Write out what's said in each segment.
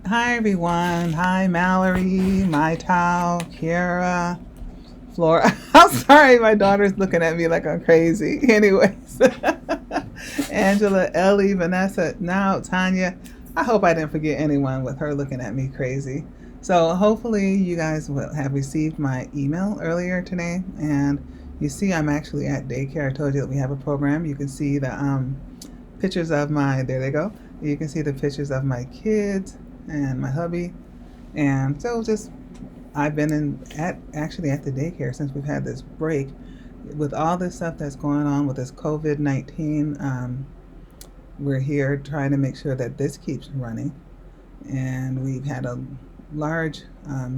Hi everyone. Hi Mallory, My Tao, Kiara, Flora. I'm sorry, my daughter's looking at me like I'm crazy. Anyways, Angela, Ellie, Vanessa, now Tanya. I hope I didn't forget anyone with her looking at me crazy. So hopefully you guys will have received my email earlier today, and you see I'm actually at daycare. I told you that we have a program. You can see the pictures of my. There they go. You can see the pictures of my kids and my hubby, and so just I've been in at actually at the daycare since we've had this break with all this stuff that's going on with this COVID-19. We're here trying to make sure that this keeps running, and we've had a large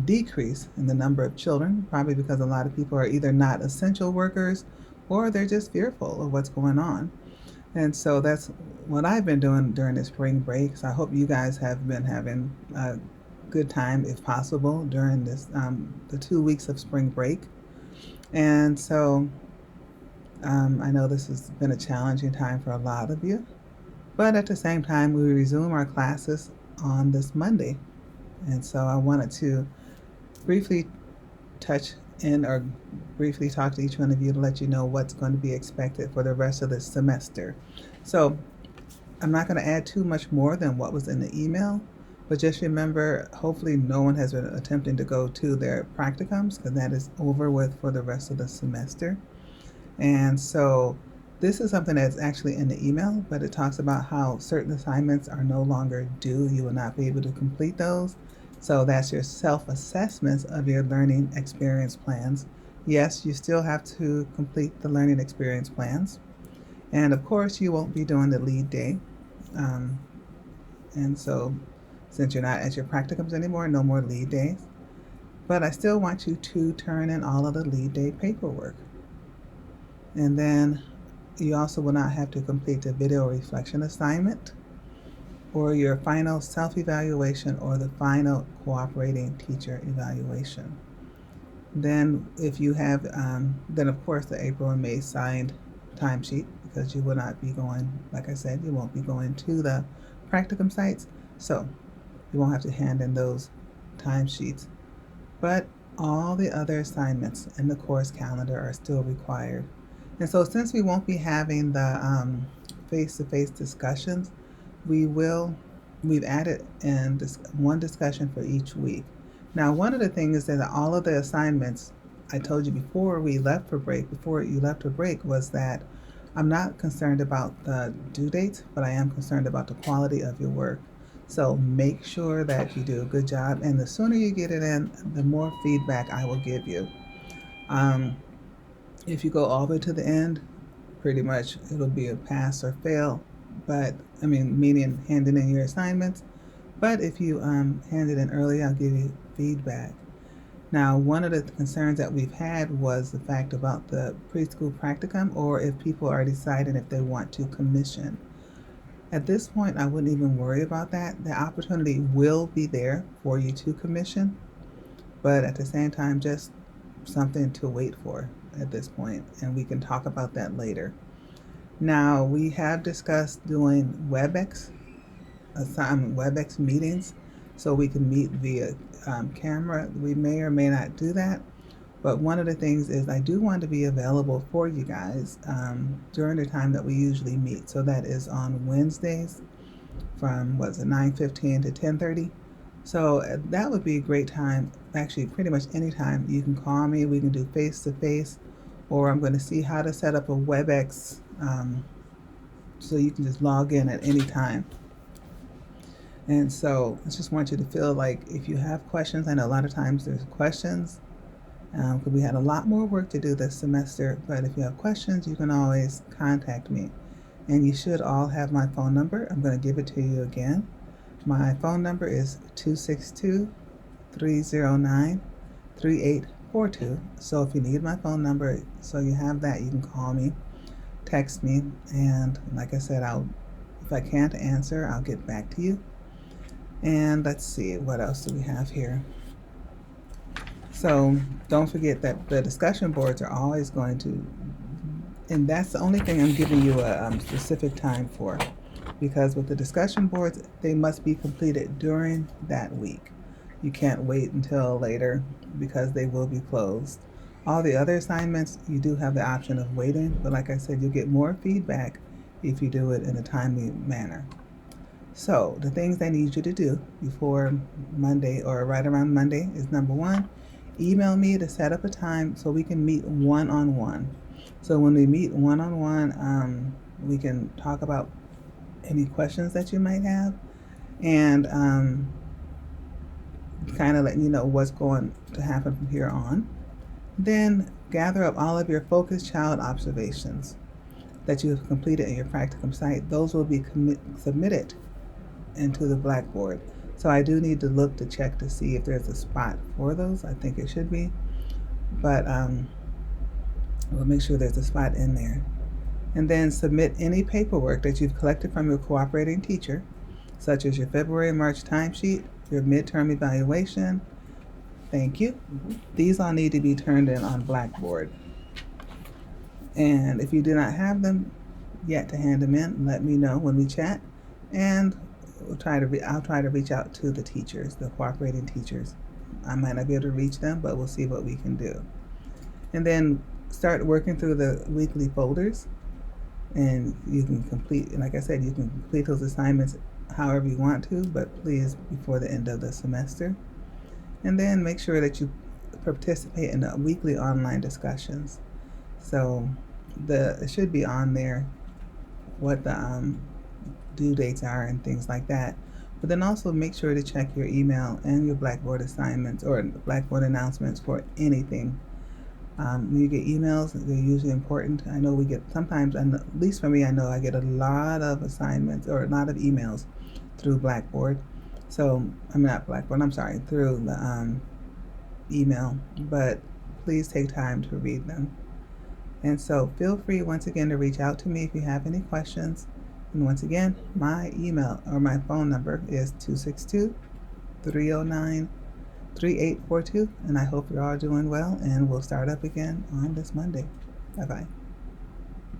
decrease in the number of children, probably because a lot of people are either not essential workers or they're just fearful of what's going on. And so that's what I've been doing during the spring break. So I hope you guys have been having a good time, if possible, during this the 2 weeks of spring break. And so I know this has been a challenging time for a lot of you, but at the same time, we resume our classes on this Monday. And so I wanted to briefly touch in or briefly talk to each one of you to let you know what's going to be expected for the rest of the semester. So I'm not going to add too much more than what was in the email, but just remember, hopefully no one has been attempting to go to their practicums because that is over with for the rest of the semester. And so this is something that's actually in the email, but it talks about how certain assignments are no longer due. You will not be able to complete those. So that's your self-assessments of your learning experience plans. Yes, you still have to complete the learning experience plans. And of course, you won't be doing the lead day. Um, and so, since you're not at your practicums anymore, no more lead days. But I still want you to turn in all of the lead day paperwork. And then you also will not have to complete the video reflection assignment or your final self evaluation or the final cooperating teacher evaluation. Then, if you have, then of course the April and May signed timesheet because you will not be going, like I said, you won't be going to the practicum sites. So you won't have to hand in those timesheets. But all the other assignments in the course calendar are still required. And so since we won't be having the face-to-face discussions, we will we've added in one discussion for each week. Now, one of the things is that all of the assignments I told you before you left for break, was that I'm not concerned about the due dates, but I am concerned about the quality of your work. So make sure that you do a good job, and the sooner you get it in, the more feedback I will give you. Um, if you go all the way to the end, pretty much it'll be a pass or fail. But I mean, meaning handing in your assignments. But if you hand it in early, I'll give you feedback. Now, one of the concerns that we've had was the fact about the preschool practicum, or if people are deciding if they want to commission. At this point, I wouldn't even worry about that. The opportunity will be there for you to commission, but at the same time, just something to wait for at this point, and we can talk about that later. Now, we have discussed doing WebEx meetings, so we can meet via camera. We may or may not do that, but one of the things is I do want to be available for you guys during the time that we usually meet. So that is on Wednesdays from 9:15 to 10:30. So that would be a great time. Actually, pretty much any time you can call me. We can do face to face, or I'm going to see how to set up a WebEx so you can just log in at any time. And so I just want you to feel like if you have questions, I know a lot of times there's questions because we had a lot more work to do this semester. But if you have questions, you can always contact me. And you should all have my phone number. I'm going to give it to you again. My phone number is 262 309 3842. So if you need my phone number, so you have that, you can call me, text me, and like I said, if I can't answer, I'll get back to you. And let's see, what else do we have here? So don't forget that the discussion boards are always going to, and that's the only thing I'm giving you a specific time for. because with the discussion boards, they must be completed during that week. You can't wait until later because they will be closed. All the other assignments, you do have the option of waiting, but like I said, you'll get more feedback if you do it in a timely manner. So, the things I need you to do before Monday or right around Monday is number one, email me to set up a time so we can meet one on one. So, when we meet one on one, we can talk about any questions that you might have and kind of letting you know what's going to happen from here on. Then, gather up all of your focused child observations that you have completed in your practicum site. Those will be submitted into the Blackboard. So I do need to look to check to see if there's a spot for those. I think it should be, but we'll make sure there's a spot in there. And then submit any paperwork that you've collected from your cooperating teacher, such as your February and March timesheet, your midterm evaluation. Thank you. These all need to be turned in on Blackboard. And if you do not have them yet to hand them in, let me know when we chat, and I'll try to reach out to the teachers, the cooperating teachers. I might not be able to reach them, but we'll see what we can do. And then start working through the weekly folders, and you can complete, like I said, you can complete those assignments however you want to, but please before the end of the semester. And then make sure that you participate in the weekly online discussions. So it should be on there what the due dates are and things like that. But then also make sure to check your email and your Blackboard assignments or Blackboard announcements for anything. When you get emails, they're usually important. I know we get sometimes, and at least for me, I know I get a lot of assignments or a lot of emails through Blackboard. So I'm not Blackboard. I'm sorry, through the email. But please take time to read them. And so feel free once again to reach out to me if you have any questions. And once again, my email or my phone number is 262-309-3842. And I hope you're all doing well, and we'll start up again on this Monday. Bye-bye.